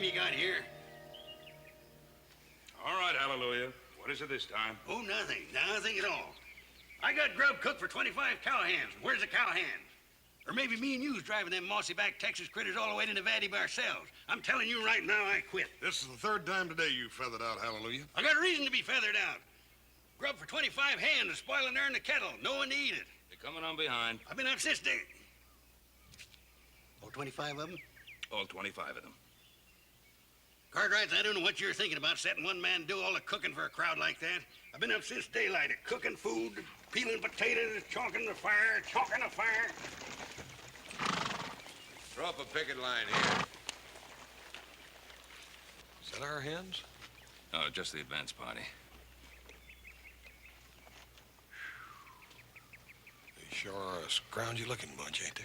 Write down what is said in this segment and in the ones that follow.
time you got here. All right, Hallelujah. What is it this time? Oh, nothing. Nothing at all. I got grub cooked for 25 cowhands. Where's the cowhands? Or maybe me and you's driving them mossy-backed Texas critters all the way to Nevada by ourselves. I'm telling you right now, I quit. This is the third time today you feathered out, Hallelujah. I got a reason to be feathered out. Grub for 25 hands is spoiling there in the kettle. No one to eat it. They're coming on behind. I've been out since day. All 25 of them? All 25 of them. Cartwrights, I don't know what you're thinking about, setting one man do all the cooking for a crowd like that. I've been up since daylight, cooking food, peeling potatoes, chalking the fire. Throw up a picket line here. Is that our hens? Oh, just the advance party. They sure are a scroungy-looking bunch, ain't they?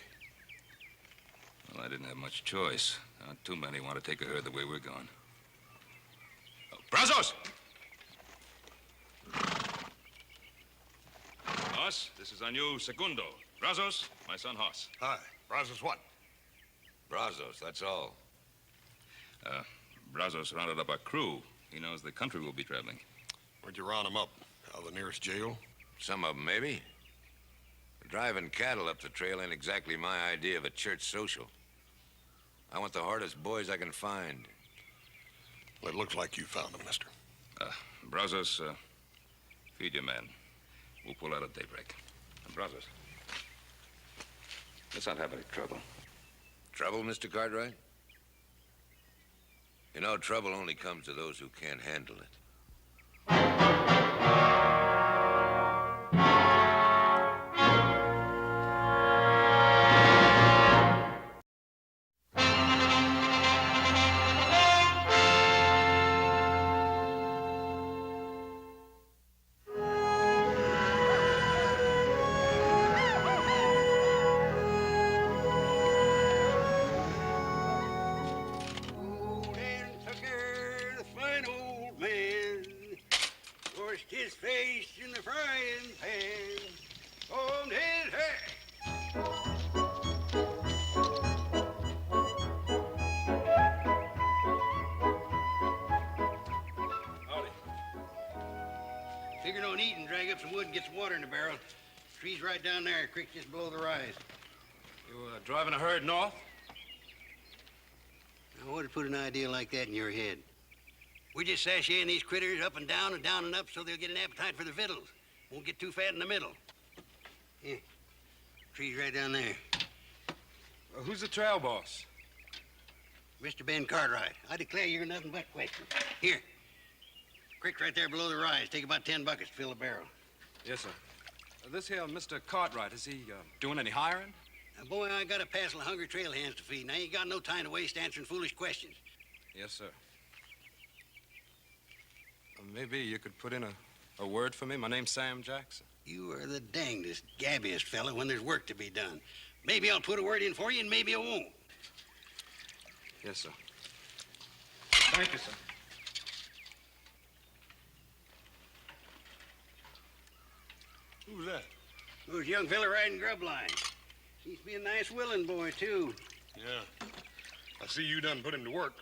Well, I didn't have much choice. Not too many want to take a herd the way we're going. Oh, Brazos! Hoss, this is our new segundo. Brazos, my son Hoss. Hi. Brazos what? Brazos, that's all. Brazos rounded up our crew. He knows the country we'll be traveling. Where'd you round them up? Out of the nearest jail? Some of them, maybe. Driving cattle up the trail ain't exactly my idea of a church social. I want the hardest boys I can find. Well, it looks like you found them, mister. Brazos, feed your men. We'll pull out at daybreak. And Brazos, let's not have any trouble. Trouble, Mr. Cartwright? You know, trouble only comes to those who can't handle it. His face in the frying pan on his head. Howdy. Figured on eating, drag up some wood and get some water in the barrel. Tree's right down there, creek just below the rise. You driving a herd north? Now, what would put an idea like that in your head? We're just sashaying these critters up and down and up so they'll get an appetite for the victuals. Won't get too fat in the middle. Yeah. Tree's right down there. Who's the trail boss? Mr. Ben Cartwright. I declare you're nothing but questions. Here. Creek right there below the rise. Take about 10 buckets to fill the barrel. Yes, sir. This here Mr. Cartwright, is he doing any hiring? Now, boy, I got a passel of hungry trail hands to feed, and I ain't got no time to waste answering foolish questions. Yes, sir. Maybe you could put in a word for me. My name's Sam Jackson. You are the dangdest, gabbiest fella when there's work to be done. Maybe I'll put a word in for you, and maybe I won't. Yes, sir. Thank you, sir. Who's that? Who's a young fella riding grub line? Seems to be a nice willing boy, too. Yeah. I see you done put him to work.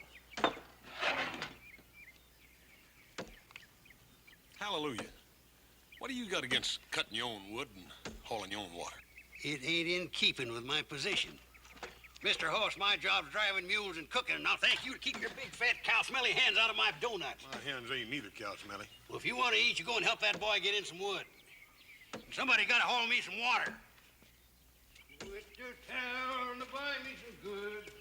Hallelujah. What do you got against cutting your own wood and hauling your own water? It ain't in keeping with my position. Mr. Hoss, my job's driving mules and cooking, and I'll thank you to keep your big, fat, cow-smelly hands out of my donuts. My hands ain't neither cow smelly. Well, if you want to eat, you go and help that boy get in some wood. And somebody got to haul me some water. Went to town to buy me some goods.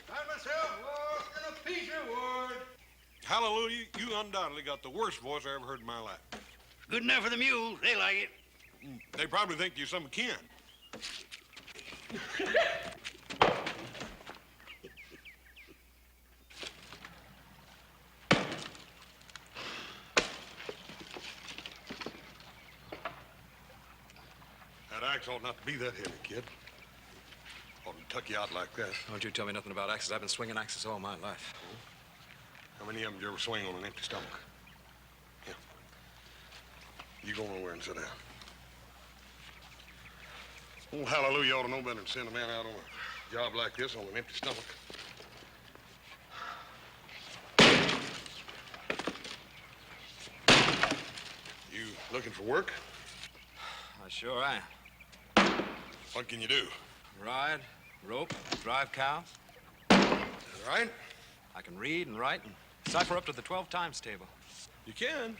Got myself lost in a piece of wood. Hallelujah, you undoubtedly got the worst voice I ever heard in my life. Good enough for the mules. They like it. They probably think you're some kin. That axe ought not to be that heavy, kid. Ought to tuck you out like that. Don't you tell me nothing about axes. I've been swinging axes all my life. How many of them did you ever swing on an empty stomach? Yeah. You go nowhere and sit down. Oh, hallelujah, ought to know better than send a man out on a job like this on an empty stomach. You looking for work? I sure am. What can you do? Ride, rope, drive cows. All right? I can read and write and cipher up to the 12 times table. You can.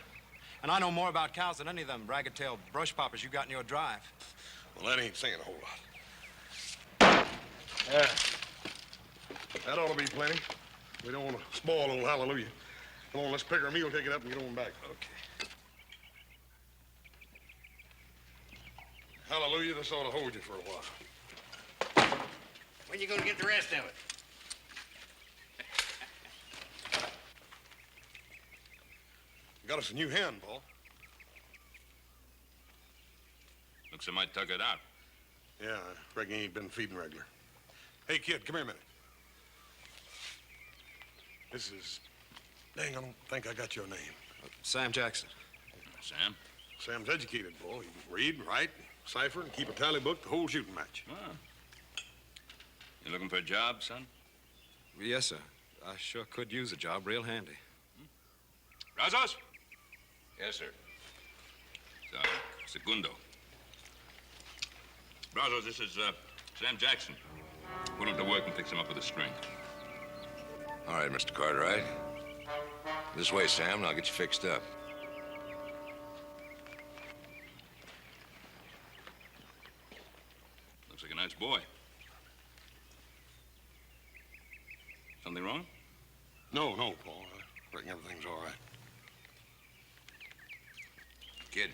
And I know more about cows than any of them ragged-tailed brush poppers you got in your drive. Well, that ain't saying a whole lot. Yeah. That ought to be plenty. We don't want to spoil old Hallelujah. Come on, let's pick our meal, take it up, and get on back. Okay. Hallelujah, this ought to hold you for a while. When you gonna get the rest of it? Got us a new hen, Paul. Looks like I might tug it out. Yeah, I reckon he ain't been feeding regular. Hey, kid, come here a minute. This is... Dang, I don't think I got your name. Sam Jackson. Sam? Sam's educated, boy. He can read, write, cipher, and keep a tally book the whole shooting match. Ah. You looking for a job, son? Yes, sir. I sure could use a job real handy. Brazos? Yes, sir. Segundo. Brazos, this is Sam Jackson. Put him to work and fix him up with a string. All right, Mr. Cartwright. This way, Sam, and I'll get you fixed up. Looks like a nice boy. Something wrong? No, Paul. I reckon everything's all right. Kid.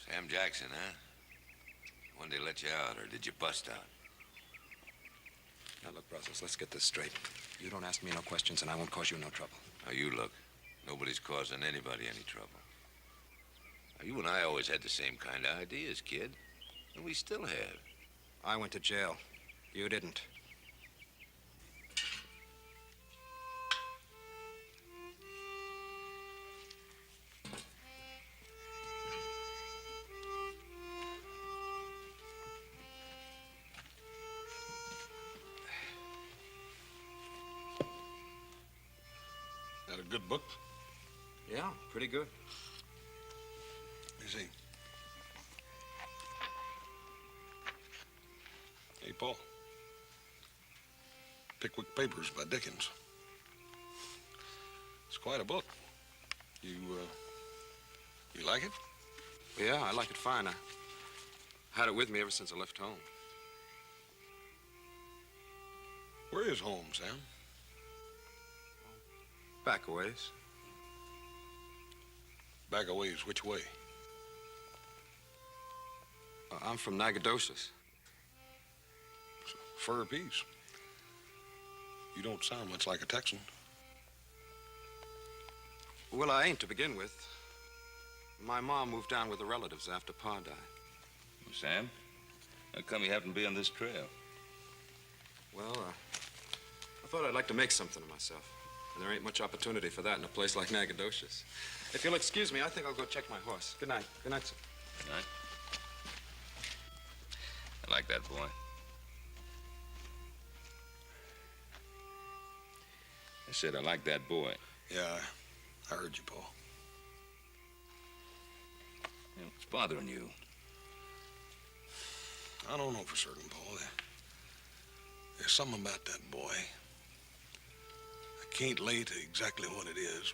Sam Jackson, huh? When did they let you out, or did you bust out? Now, look, Brazos, let's get this straight. You don't ask me no questions, and I won't cause you no trouble. Now, you look. Nobody's causing anybody any trouble. Now, you and I always had the same kind of ideas, kid. And we still have. I went to jail. You didn't. That a good book? Yeah, pretty good. Let me see. Hey, Paul. Pickwick Papers by Dickens. It's quite a book. You like it? Yeah, I like it fine. I had it with me ever since I left home. Where is home, Sam? Back a ways. Back a ways, which way? I'm from Nacogdoches. Fur piece. You don't sound much like a Texan. Well, I ain't to begin with. My mom moved down with her relatives after Pa died. Sam, how come you happen to be on this trail? Well, I thought I'd like to make something of myself. And there ain't much opportunity for that in a place like Nacogdoches. If you'll excuse me, I think I'll go check my horse. Good night. Good night, sir. Good night. I like that boy. I said I like that boy. Yeah, I heard you, Paul. Yeah, what's bothering you? I don't know for certain, Paul. There's something about that boy. I can't lay to exactly what it is.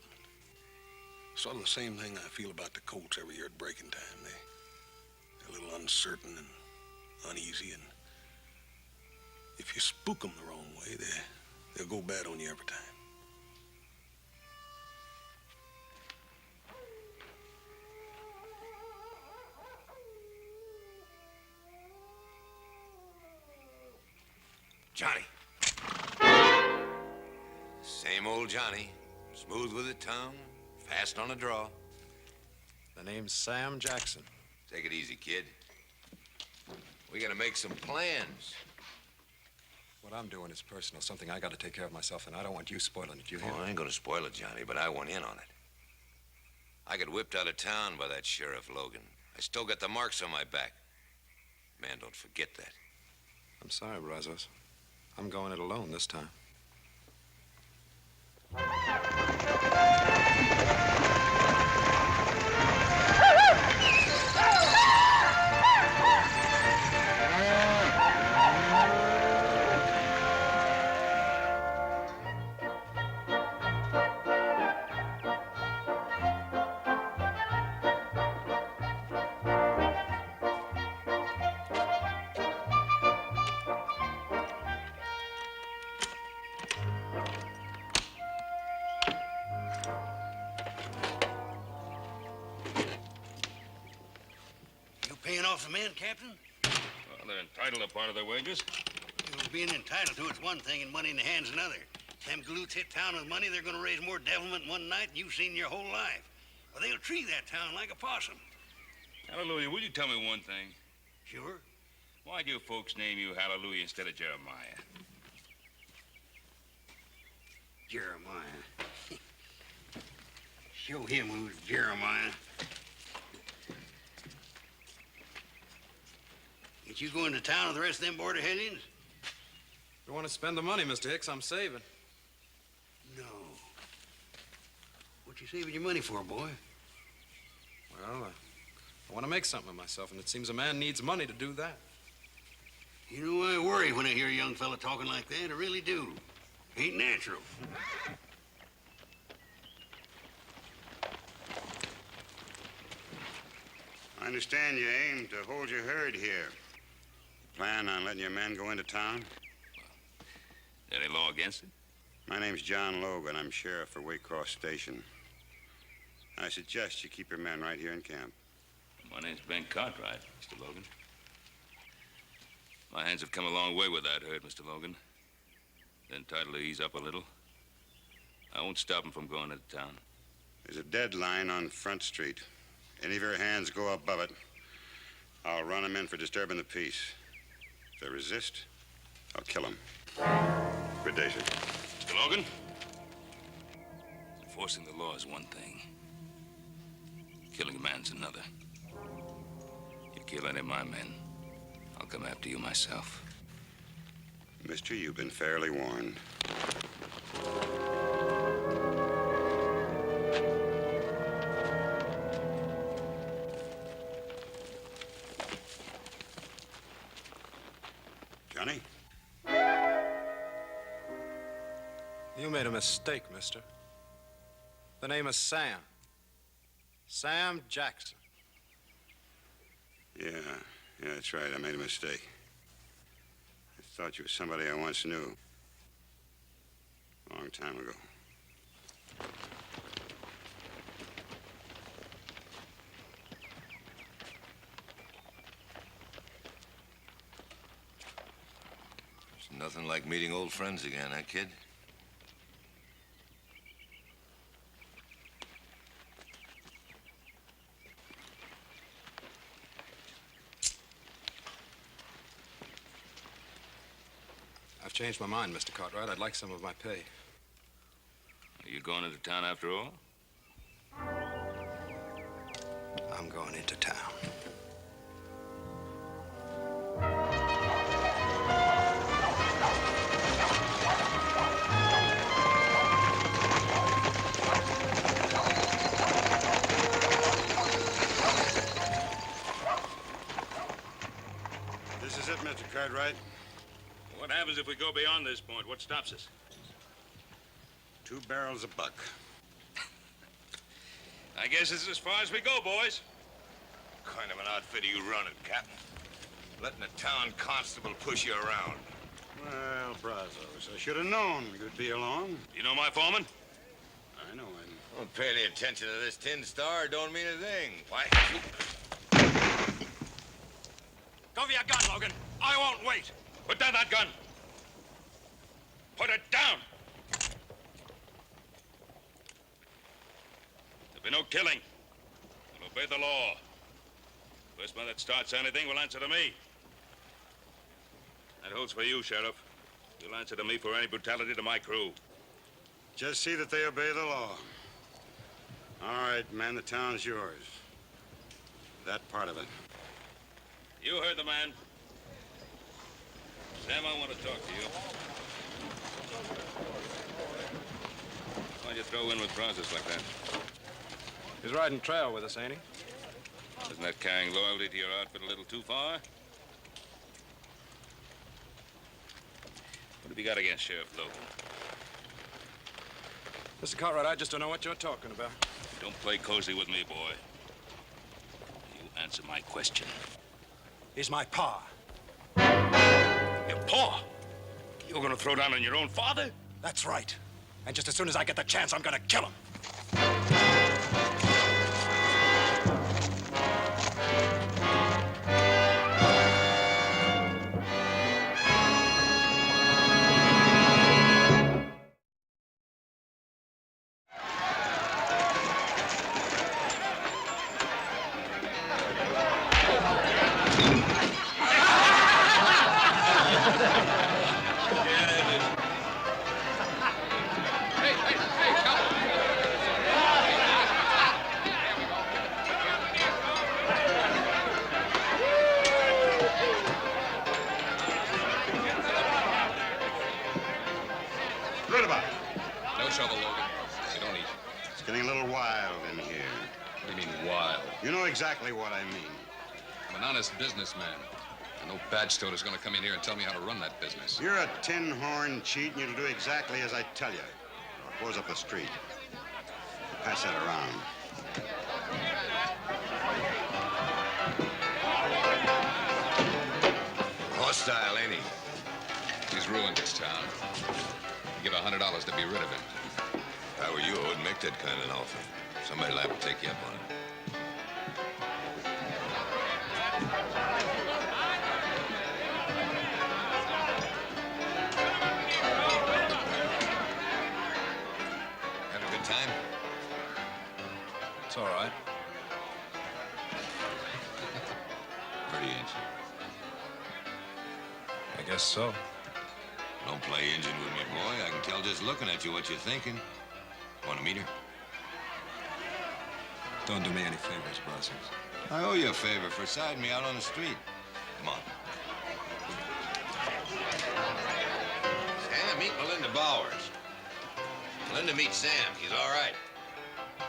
Sort of the same thing I feel about the colts every year at breaking time. They're a little uncertain and uneasy, and if you spook them the wrong way, they'll go bad on you every time. Johnny. Same old Johnny. Smooth with the tongue, fast on the draw. The name's Sam Jackson. Take it easy, kid. We gotta make some plans. What I'm doing is personal, something I gotta take care of myself, and I don't want you spoiling it, you hear? Oh, I ain't gonna spoil it, Johnny, but I want in on it. I got whipped out of town by that Sheriff Logan. I still got the marks on my back. Man, don't forget that. I'm sorry, Brazos. I'm going it alone this time. the men, Captain? Well, they're entitled to part of their wages. You know, being entitled to it's one thing and money in the hand's another. Them galoots hit town with money, they're gonna raise more devilment in one night than you've seen in your whole life. Well, they'll tree that town like a possum. Hallelujah, will you tell me one thing? Sure. Why'd your folks name you Hallelujah instead of Jeremiah? Jeremiah. Show him who's Jeremiah. Ain't you going to town with the rest of them border hellions? If you want to spend the money, Mr. Hicks, I'm saving. No. What you saving your money for, boy? Well, I want to make something of myself, and it seems a man needs money to do that. You know, I worry when I hear a young fella talking like that. I really do. Ain't natural. I understand you aim to hold your herd here. Plan on letting your men go into town? Any law against it? My name's John Logan. I'm sheriff for Waycross Station. I suggest you keep your men right here in camp. My name's Ben Cartwright, Mr. Logan. My hands have come a long way with that herd, Mr. Logan. They're entitled to ease up a little. I won't stop them from going into town. There's a deadline on Front Street. Any of your hands go above it, I'll run them in for disturbing the peace. If they resist, I'll kill them. Good day, sir. Mr. Logan? Enforcing the law is one thing. Killing a man's another. You kill any of my men, I'll come after you myself. Mister, you've been fairly warned. Johnny? You made a mistake, mister. The name is Sam. Sam Jackson. Yeah, that's right. I made a mistake. I thought you were somebody I once knew. A long time ago. It's nothing like meeting old friends again, huh, kid? I've changed my mind, Mr. Cartwright. I'd like some of my pay. Are you going into town after all? I'm going into town. This is it, Mr. Cartwright. What happens if we go beyond this point? What stops us? 2 barrels a buck. I guess it's as far as we go, boys. What kind of an outfit are you running, Captain? Letting a town constable push you around. Well, Brazos, I should have known you'd be along. You know my foreman? I know him. Don't pay any attention to this tin star. Don't mean a thing. Why? Go for your gun, Logan. I won't wait. Put down that gun. Put it down. There'll be no killing. We'll obey the law. First man that starts anything will answer to me. That holds for you, Sheriff. You'll answer to me for any brutality to my crew. Just see that they obey the law. All right, man, the town's yours. That part of it. You heard the man. Sam, I want to talk to you. Why'd you throw in with Brazos like that? He's riding trail with us, ain't he? Isn't that carrying loyalty to your outfit a little too far? What have you got against Sheriff Logan? Mr. Cartwright, I just don't know what you're talking about. Don't play cozy with me, boy. You answer my question. He's my pa. Your paw? You're gonna throw down on your own father? That's right. And just as soon as I get the chance, I'm gonna kill him. shovel, Logan. You don't eat. It's getting a little wild in here. What do you mean, wild? You know exactly what I mean. I'm an honest businessman. And no badge toter's gonna come in here and tell me how to run that business. You're a tin-horn cheat, and you'll do exactly as I tell you. Close up the street. Pass that around. Hostile, ain't he? He's ruined this town. You give $100 to be rid of him. If I were you, I wouldn't make that kind of an offer. Somebody liable to take you up on it. Have a good time? It's all right. Pretty Injun. I guess so. Don't play Injun with me, boy. I can tell just looking at you what you're thinking. Want to meet her? Don't do me any favors, Brazos. I owe you a favor for siding me out on the street. Come on. Sam, meet Melinda Bowers. Melinda meets Sam. He's all right.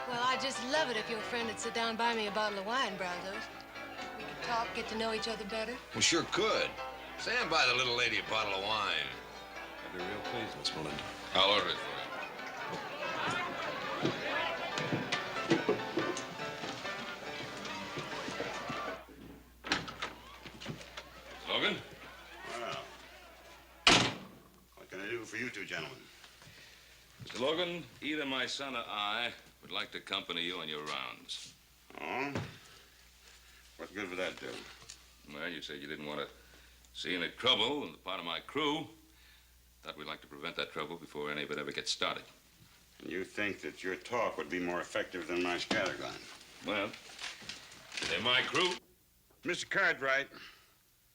Well, I'd just love it if your friend would sit down and buy me a bottle of wine, Brazos. We could talk, get to know each other better. Well, sure could. Sam, buy the little lady a bottle of wine. I'd be real pleased, Miss Melinda. I'll order it for you. Logan? Well, what can I do for you two gentlemen? Mr. Logan, either my son or I would like to accompany you on your rounds. Oh? What good would that do? Well, you said you didn't want to see any trouble on the part of my crew. Thought we'd like to prevent that trouble before any of it ever gets started. And you think that your talk would be more effective than my scattergun? Well, they're my crew. Mr. Cartwright,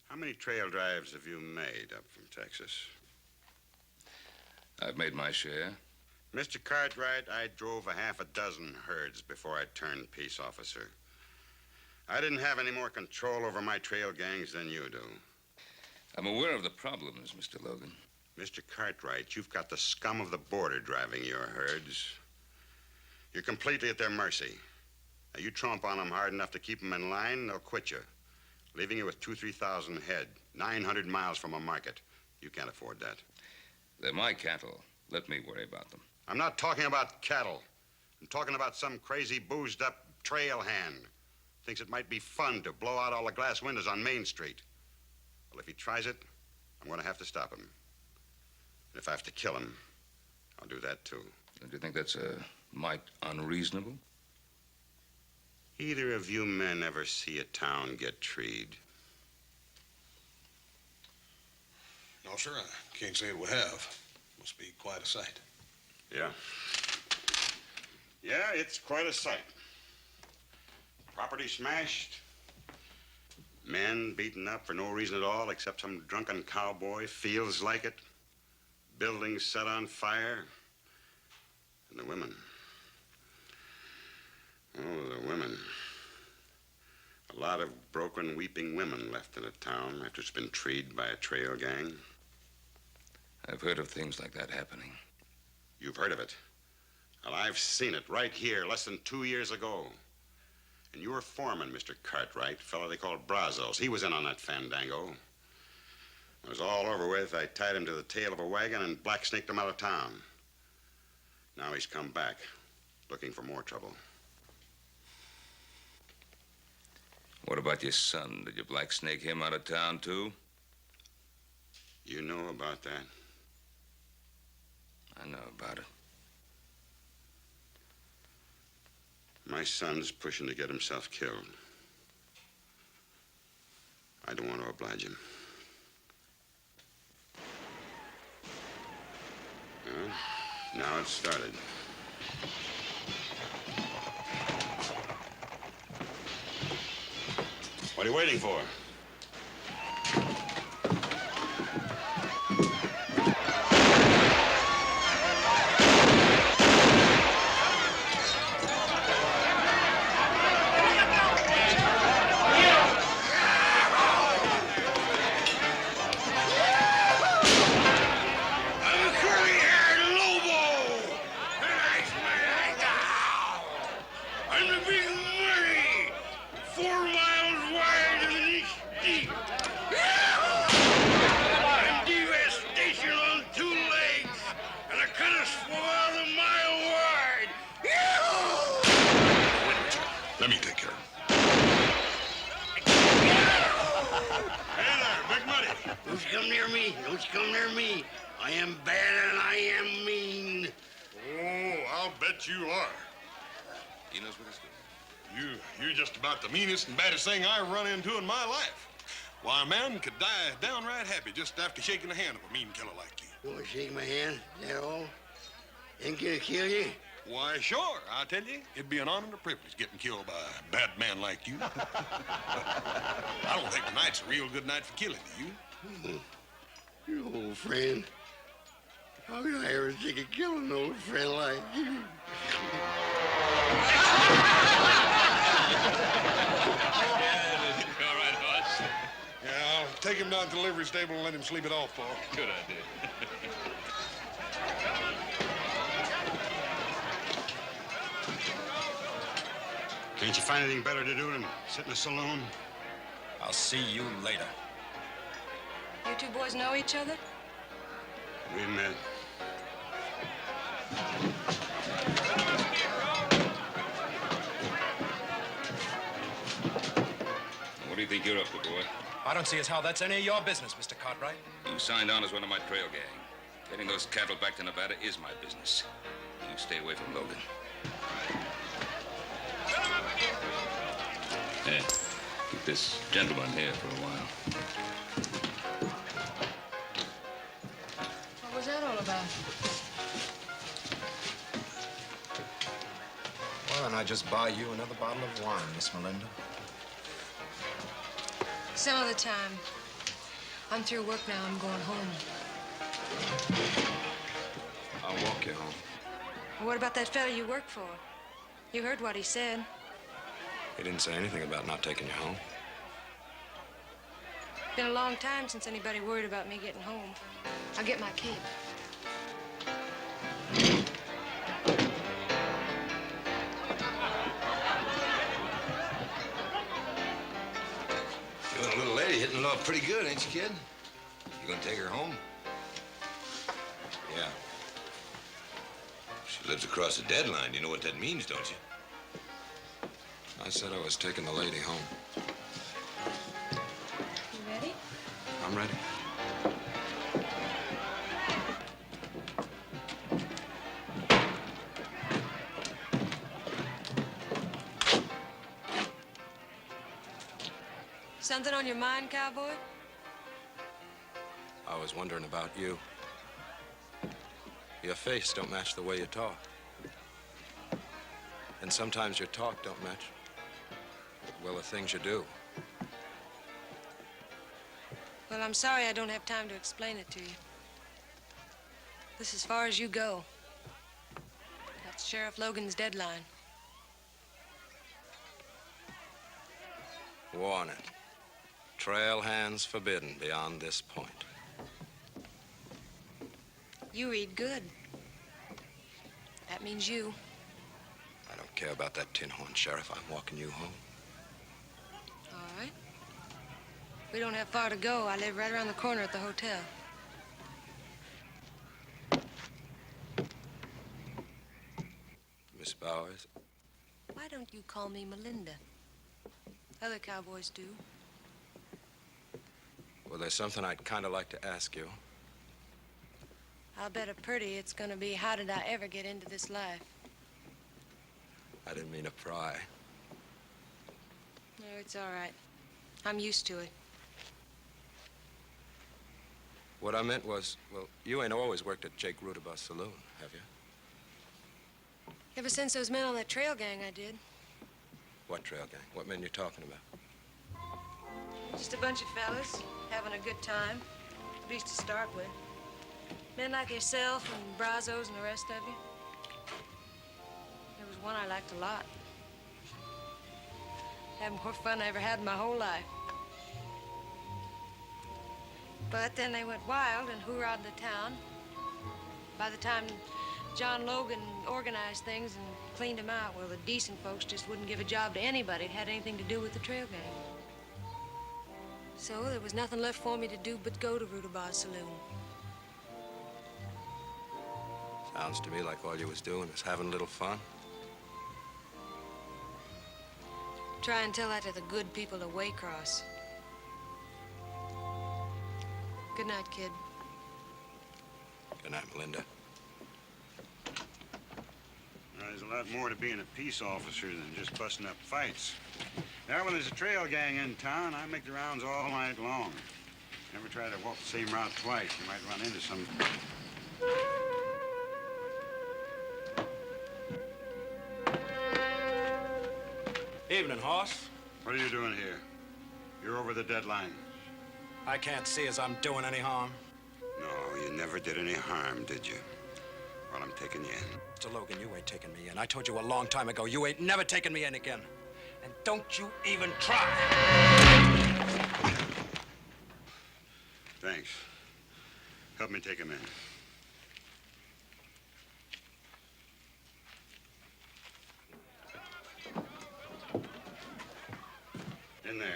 how many trail drives have you made up from Texas? I've made my share. Mr. Cartwright, I drove a half a dozen herds before I turned peace officer. I didn't have any more control over my trail gangs than you do. I'm aware of the problems, Mr. Logan. Mr. Cartwright, you've got the scum of the border driving your herds. You're completely at their mercy. Now, you tromp on them hard enough to keep them in line, they'll quit you, leaving you with 2,000-3,000 head, 900 miles from a market. You can't afford that. They're my cattle. Let me worry about them. I'm not talking about cattle. I'm talking about some crazy, boozed-up trail hand. Thinks it might be fun to blow out all the glass windows on Main Street. Well, if he tries it, I'm going to have to stop him. And if I have to kill him, I'll do that, too. Don't you think that's a mite unreasonable? Either of you men ever see a town get treed? No, sir, I can't say we have. Must be quite a sight. Yeah. Yeah, it's quite a sight. Property smashed. Men beaten up for no reason at all except some drunken cowboy feels like it. Buildings set on fire. And the women. Oh, the women. A lot of broken, weeping women left in a town after it's been treed by a trail gang. I've heard of things like that happening. You've heard of it. Well, I've seen it right here less than 2 years ago. And your foreman, Mr. Cartwright, a fellow they called Brazos, he was in on that fandango. When it was all over with, I tied him to the tail of a wagon and black-snaked him out of town. Now he's come back, looking for more trouble. What about your son? Did you black snake him out of town, too? You know about that? I know about it. My son's pushing to get himself killed. I don't want to oblige him. Well, now it's started. What are you waiting for? come near me. Don't you come near me. I am bad and I am mean. Oh, I'll bet you are. He knows what he's doing. You're just about the meanest and baddest thing I run into in my life. Why, a man could die downright happy just after shaking the hand of a mean killer like you. You want to shake my hand? Is that all? Ain't gonna kill you? Why, sure, I tell you, it'd be an honor and a privilege getting killed by a bad man like you. I don't think tonight's a real good night for killing, do you? You old friend. How could I ever think of killing an old friend like you? All right, Hoss. Yeah, I'll take him down to the livery stable and let him sleep it off, Paul. Good idea. Can't you find anything better to do than sit in a saloon? I'll see you later. You two boys know each other? We met. What do you think you're up to, boy? I don't see as how that's any of your business, Mr. Cartwright. You signed on as one of my trail gang. Getting those cattle back to Nevada is my business. You stay away from Logan. Hey, keep this gentleman here for a while. What was that all about? Well, then I just buy you another bottle of wine, Miss Melinda. Some other time. I'm through work now. I'm going home. I'll walk you home. What about that fella you work for? You heard what he said. He didn't say anything about not taking you home. Been a long time since anybody worried about me getting home. I'll get my cape. You and a little lady hitting it off pretty good, ain't you, kid? You gonna take her home? Yeah. She lives across the deadline. You know what that means, don't you? I said I was taking the lady home. You ready? I'm ready. Something on your mind, cowboy? I was wondering about you. Your face don't match the way you talk. And sometimes your talk don't match, well, the things you do. Well, I'm sorry I don't have time to explain it to you. This is as far as you go. That's Sheriff Logan's deadline. Warning. Trail hands forbidden beyond this point. You read good. That means you. I don't care about that tin horn, Sheriff. I'm walking you home. All right. We don't have far to go. I live right around the corner at the hotel. Miss Bowers, Why don't you call me Melinda? Other cowboys do. well, there's something I'd kind of like to ask you. I'll bet a pretty it's gonna be, how did I ever get into this life? I didn't mean to pry. No, it's all right. I'm used to it. What I meant was, well, you ain't always worked at Jake Rudaba's saloon, have you? Ever since those men on that trail gang, I did. What trail gang? What men you talking about? Just a bunch of fellas having a good time, at least to start with. Men like yourself and Brazos and the rest of you. There was one I liked a lot. Had more fun I ever had in my whole life. But then they went wild and hoorah'd the town. By the time John Logan organized things and cleaned them out, well, the decent folks just wouldn't give a job to anybody that had anything to do with the trail gang. So there was nothing left for me to do but go to Rudaba's saloon. Sounds to me like all you was doing was having a little fun. Try and tell that to the good people of Waycross. Good night, kid. Good night, Melinda. There's a lot more to being a peace officer than just busting up fights. Now, when there's a trail gang in town, I make the rounds all night long. Never try to walk the same route twice. You might run into some... Evening, Hoss. What are you doing here? You're over the deadline. I can't see as I'm doing any harm. No, you never did any harm, did you? Well, I'm taking you in. Mr. Logan, you ain't taking me in. I told you a long time ago, you ain't never taking me in again. And don't you even try. Thanks. Help me take him in. In there.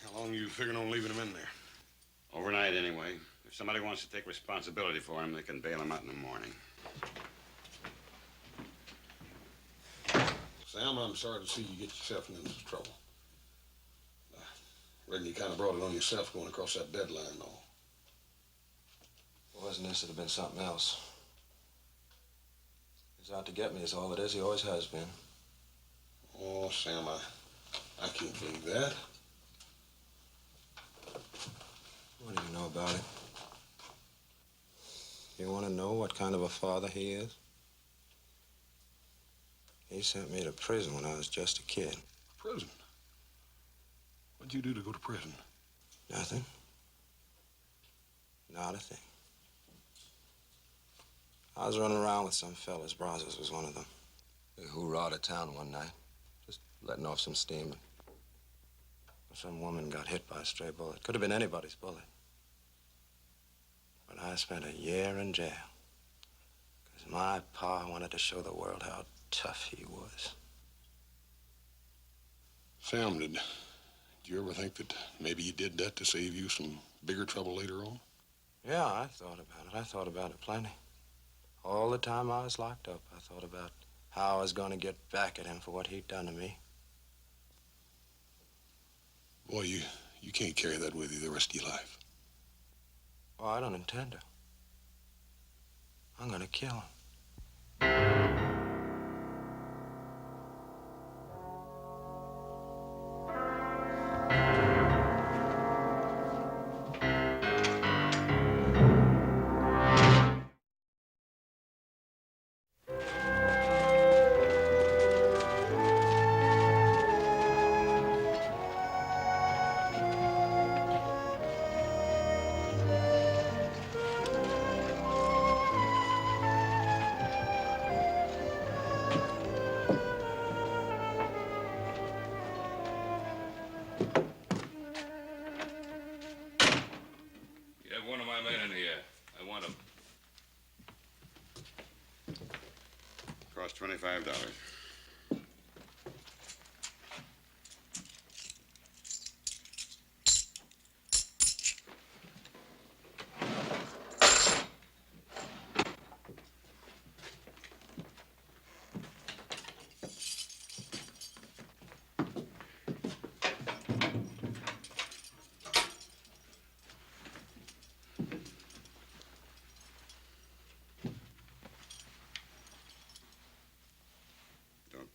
How long you figuring on leaving him in there? Overnight, anyway. If somebody wants to take responsibility for him, they can bail him out in the morning. Sam, I'm sorry to see you get yourself into this trouble. I reckon you kind of brought it on yourself going across that deadline and all. It wasn't this, it'd have been something else. He's out to get me is all it is. He always has been. Oh, Sam, I can't believe that. What do you know about it? You want to know what kind of a father he is? He sent me to prison when I was just a kid. Prison? What'd you do to go to prison? Nothing. Not a thing. I was running around with some fellas. Brazos was one of them. We hoorah'd at town one night, just letting off some steam. Some woman got hit by a stray bullet. Could have been anybody's bullet. But I spent a year in jail because my pa wanted to show the world how tough he was. Sam, did you ever think that maybe you did that to save you some bigger trouble later on? Yeah, I thought about it. I thought about it plenty. All the time I was locked up, I thought about how I was going to get back at him for what he'd done to me. Boy, you can't carry that with you the rest of your life. Oh, I don't intend to. I'm going to kill him. Cost $25.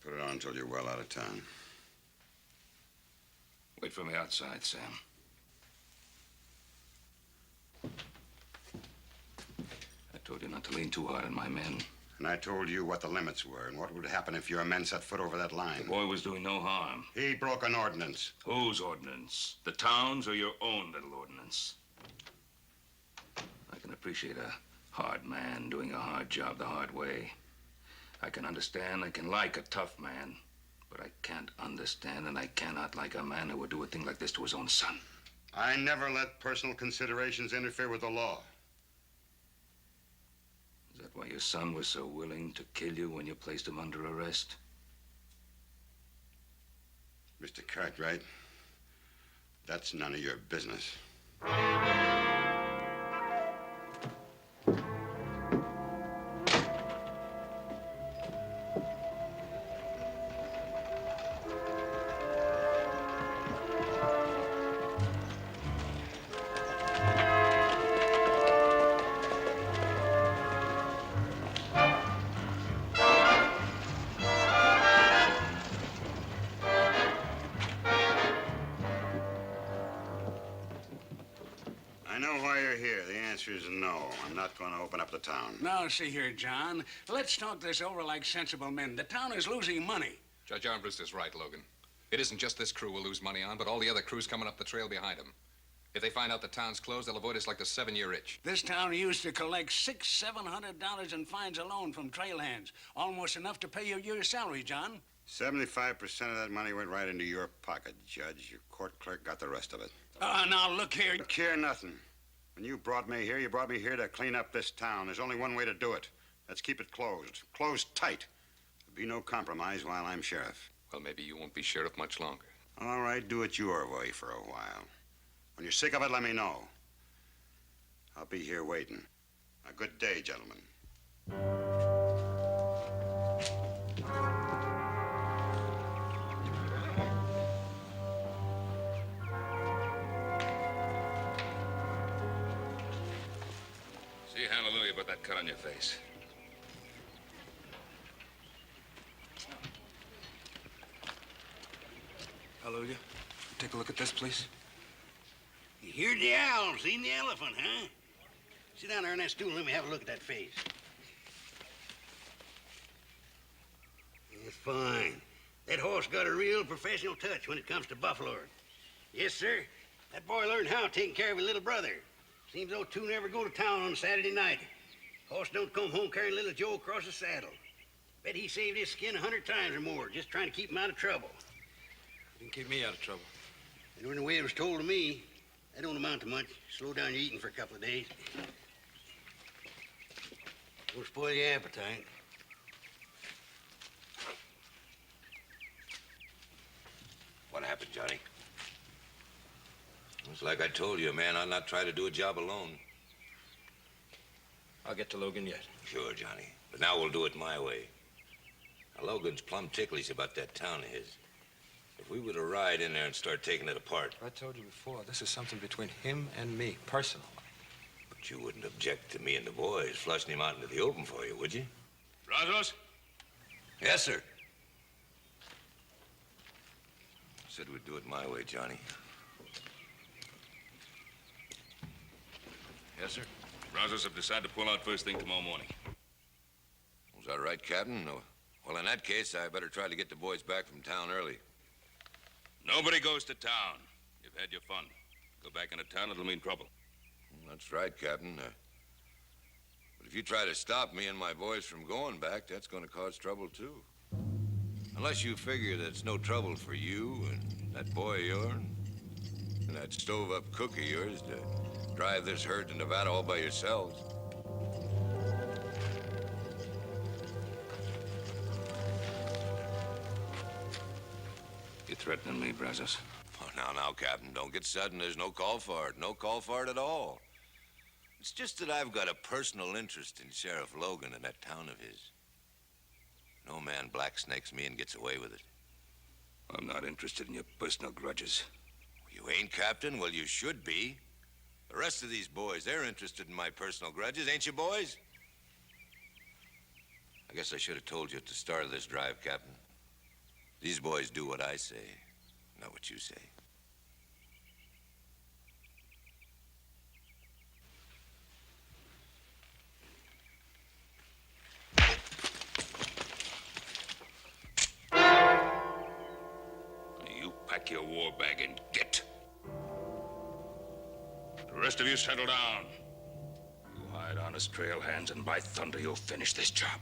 Put it on until you're well out of town. Wait for me outside, Sam. I told you not to lean too hard on my men. And I told you what the limits were and what would happen if your men set foot over that line. The boy was doing no harm. He broke an ordinance. Whose ordinance? The town's or your own little ordinance? I can appreciate a hard man doing a hard job the hard way. I can understand, I can like a tough man, but I can't understand and I cannot like a man who would do a thing like this to his own son. I never let personal considerations interfere with the law. Is that why your son was so willing to kill you when you placed him under arrest? Mr. Cartwright, that's none of your business. answer is no. I'm not going to open up the town. Now, see here, John. Let's talk this over like sensible men. The town is losing money. Judge Armbrust is right, Logan. It isn't just this crew we'll lose money on, but all the other crews coming up the trail behind them. If they find out the town's closed, they'll avoid us like the 7-year itch. This town used to collect $600-700 in fines alone from trail hands. Almost enough to pay your year's salary, John. 75% of that money went right into your pocket, Judge. Your court clerk got the rest of it. Now, look here. Look here, nothing. When you brought me here to clean up this town. There's only one way to do it. Let's keep it closed. Closed tight. There'll be no compromise while I'm sheriff. Well, maybe you won't be sheriff much longer. All right, do it your way for a while. When you're sick of it, let me know. I'll be here waiting. A good day, gentlemen. See hallelujah about that cut on your face. Hallelujah. Take a look at this, please. You heard the owl, seen the elephant, huh? Sit down there on that stool and let me have a look at that face. It's fine. That horse got a real professional touch when it comes to buffaloing. Yes, sir. That boy learned how taking care of his little brother. Seems those two never go to town on Saturday night. Horse don't come home carrying little Joe across the saddle. Bet he saved his skin 100 times or more just trying to keep him out of trouble. You can keep me out of trouble. And when the way it was told to me, that don't amount to much. Slow down your eating for a couple of days. Don't spoil your appetite. What happened, Johnny? It's like I told you, man, I'll not try to do a job alone. I'll get to Logan yet. Sure, Johnny. But now we'll do it my way. Now, Logan's plumb ticklish about that town of his. If we were to ride in there and start taking it apart... I told you before, this is something between him and me, personal. But you wouldn't object to me and the boys flushing him out into the open for you, would you? Brazos? Yes, sir. Said we'd do it my way, Johnny. Yes, sir. Brazos have decided to pull out first thing tomorrow morning. Was that right, Captain? No. Well, in that case, I better try to get the boys back from town early. Nobody goes to town. You've had your fun. Go back into town, it'll mean trouble. That's right, Captain. But if you try to stop me and my boys from going back, that's going to cause trouble, too. Unless you figure that it's no trouble for you and that boy of yours and that stove-up cook of yours to drive this herd to Nevada all by yourselves. You threatening me, Brazos? Oh, now, Captain, don't get sudden. There's no call for it. No call for it at all. It's just that I've got a personal interest in Sheriff Logan and that town of his. No man blacksnakes me and gets away with it. I'm not interested in your personal grudges. You ain't, Captain? Well, you should be. The rest of these boys, they're interested in my personal grudges, ain't you, boys? I guess I should have told you at the start of this drive, Captain. These boys do what I say, not what you say. You pack your war bag and get. The rest of you settle down. You hired honest trail hands, and by thunder, you'll finish this job.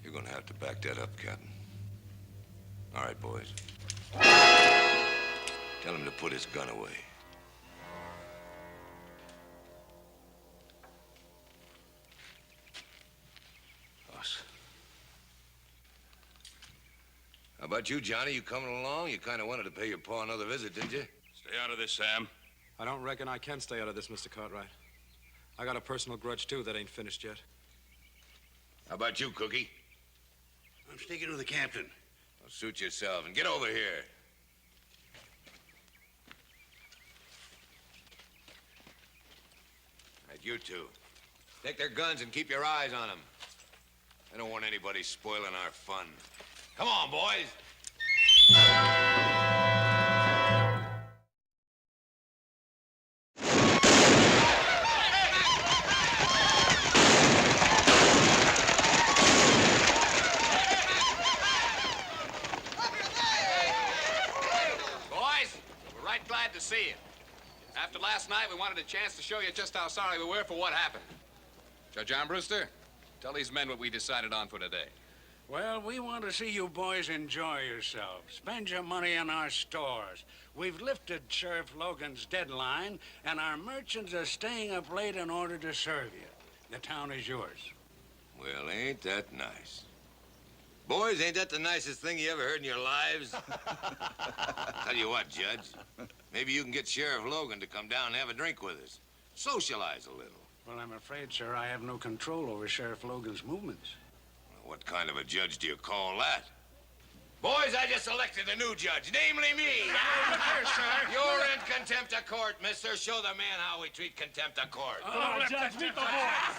You're gonna have to back that up, Captain. All right, boys. Tell him to put his gun away. Boss. How about you, Johnny? You coming along? You kind of wanted to pay your pa another visit, didn't you? Stay out of this, Sam. I don't reckon I can stay out of this, Mr. Cartwright. I got a personal grudge, too, that ain't finished yet. How about you, Cookie? I'm sticking with the captain. Well, suit yourself and get over here. Right, you two. Take their guns and keep your eyes on them. I don't want anybody spoiling our fun. Come on, boys. But last night, we wanted a chance to show you just how sorry we were for what happened. Judge Armbruster, tell these men what we decided on for today. Well, we want to see you boys enjoy yourselves. Spend your money in our stores. We've lifted Sheriff Logan's deadline, and our merchants are staying up late in order to serve you. The town is yours. Well, ain't that nice? Boys, ain't that the nicest thing you ever heard in your lives? Tell you what, Judge. Maybe you can get Sheriff Logan to come down and have a drink with us. Socialize a little. Well, I'm afraid, sir, I have no control over Sheriff Logan's movements. What kind of a judge do you call that? Boys, I just elected a new judge, namely me. Look here, sir. You're in contempt of court, mister. Show the man how we treat contempt of court. Judge, meet the boys.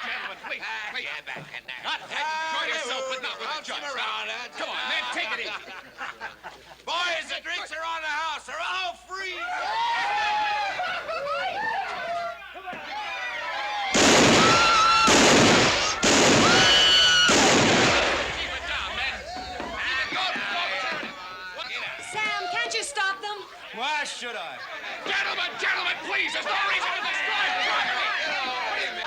Gentlemen, please, please. Get back in there. Enjoy yourself, but not with the Bounce him judge. around, Come on, man, take it easy. Boys, the drinks are on the house. They're all free. Why should I? Gentlemen, please, there's no reason to destroy property. Wait a minute.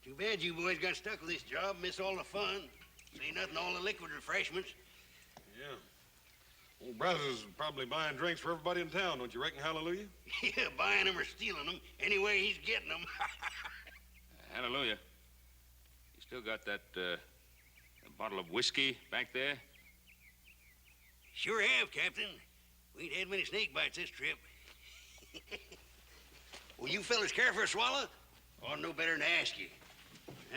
Too bad you boys got stuck with this job, miss all the fun. See nothing, all the liquid refreshments. Yeah. Old Brazos is probably buying drinks for everybody in town, don't you reckon, Hallelujah? Yeah, buying them or stealing them. Anyway, he's getting them. Hallelujah. You still got that bottle of whiskey back there? Sure have, Captain. We ain't had many snake bites this trip. Well, you fellas care for a swallow? Ought to know better than to ask you.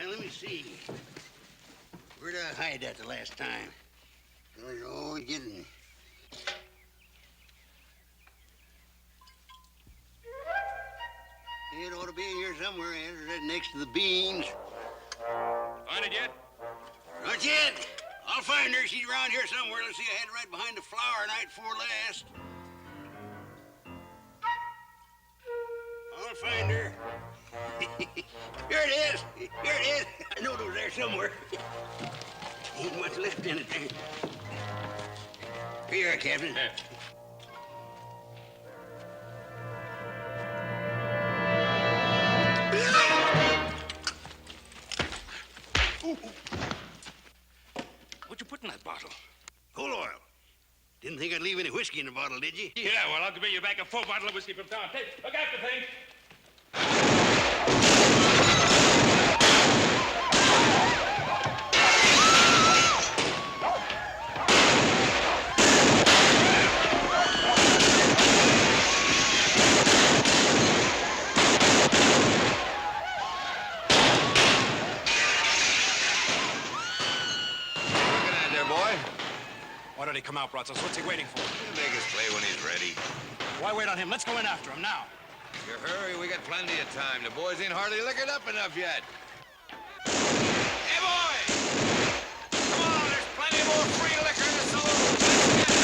Now, let me see. Where'd I hide that the last time? I was always getting... It ought to be in here somewhere, right next to the beans. Find it yet? Not yet. I'll find her. She's around here somewhere. Let's see, I had her right behind the flower night before last. I'll find her. Here it is. Here it is. I know it was there somewhere. Ain't much left in it there. Here you are, Captain. Yeah. What'd you put in that bottle? Coal oil. Didn't think I'd leave any whiskey in the bottle, did you? Yeah, well, I'll give you back a full bottle of whiskey from town. Hey, look after things. Why don't he come out, Brazos? What's he waiting for? He'll make his play when he's ready. Why wait on him? Let's go in after him now. You hurry, we got plenty of time. The boys ain't hardly liquored up enough yet. Hey, boys! Come on, there's plenty more free liquor in the saloon. Let's get it.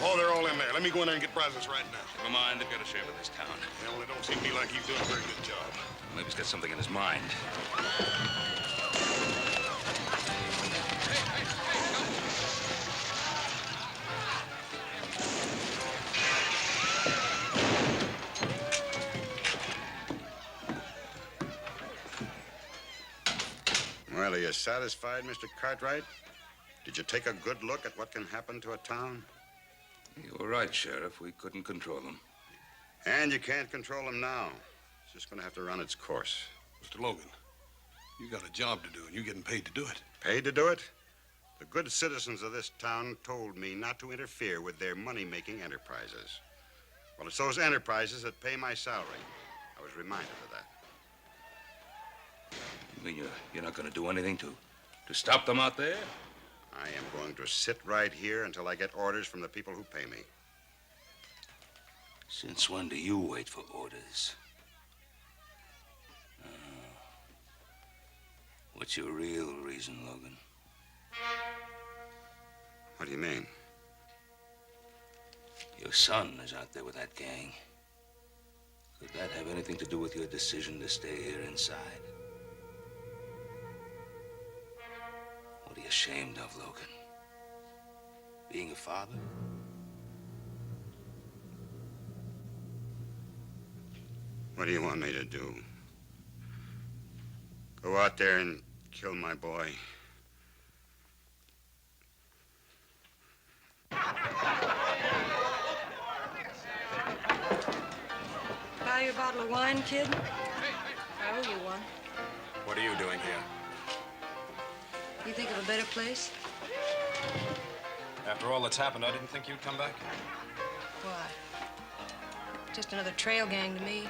Oh, they're all in there. Let me go in there and get Brazos right now. Never mind, they've got a sheriff in this town. Well, it don't seem to me like he's doing a very good job. Maybe he's got something in his mind. Well, are you satisfied, Mr. Cartwright? Did you take a good look at what can happen to a town? You were right, Sheriff. We couldn't control them. And you can't control them now. It's just going to have to run its course. Mr. Logan, you got a job to do, and you're getting paid to do it. Paid to do it? The good citizens of this town told me not to interfere with their money-making enterprises. Well, it's those enterprises that pay my salary. I was reminded of that. You mean you're not going to do anything to stop them out there? I am going to sit right here until I get orders from the people who pay me. Since when do you wait for orders? What's your real reason, Logan? What do you mean? Your son is out there with that gang. Could that have anything to do with your decision to stay here inside? What are you ashamed of, Logan? Being a father? What do you want me to do? Go out there and kill my boy? Buy you a bottle of wine, kid? I owe you one. What are you doing here? You think of a better place? After all that's happened, I didn't think you'd come back. Why? Just another trail gang to me.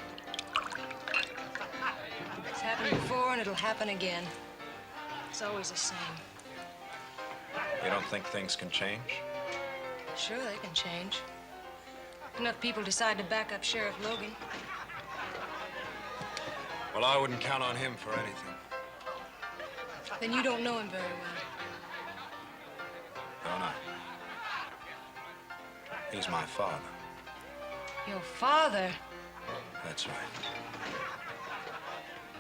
It's happened before and it'll happen again. It's always the same. You don't think things can change? Sure, they can change. Enough people decide to back up Sheriff Logan. Well, I wouldn't count on him for anything. Then you don't know him very well. Don't I? He's my father. Your father? That's right.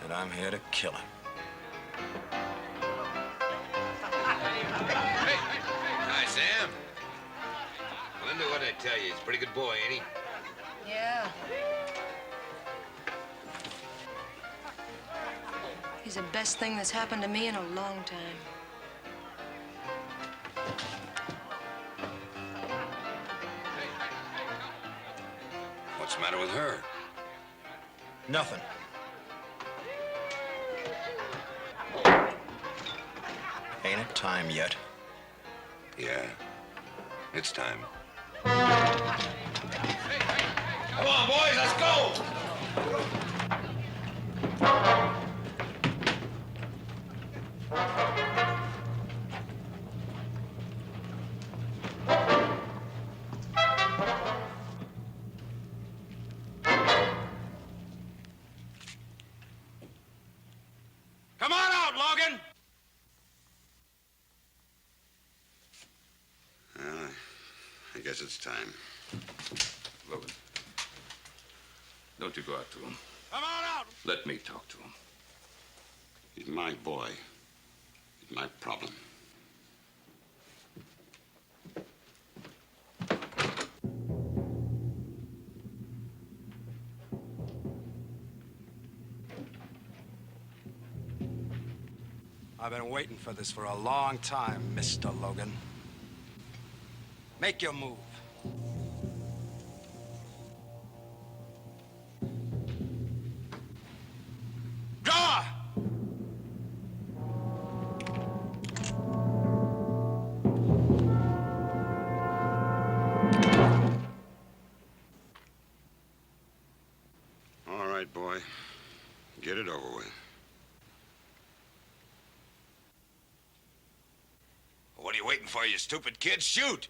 And I'm here to kill him. Hi, Sam. Linda, what did I tell you? He's a pretty good boy, ain't he? Yeah. He's the best thing that's happened to me in a long time. What's the matter with her? Nothing. Ain't it time yet? Yeah, it's time. Come on, boys, let's go! Come on out, Logan! Well, I guess it's time. Logan, don't you go out to him. Come on out! Let me talk to him. He's my boy. He's my problem. I've been waiting for this for a long time, Mr. Logan. Make your move. Draw! All right, boy. Get it over with. What are you waiting for, you stupid kid? Shoot!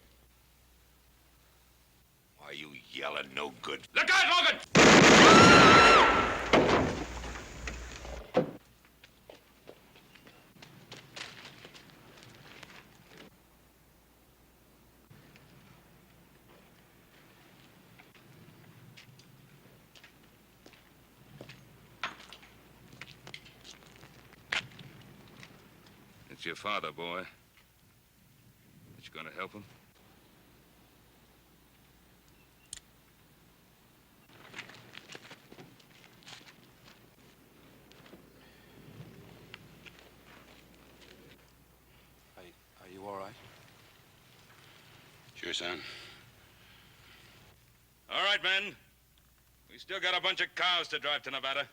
Why are you yelling no good? Look out, Logan! It's your father, boy. Are you gonna help him? Are you all right? Sure, son. All right, men. We still got a bunch of cows to drive to Nevada.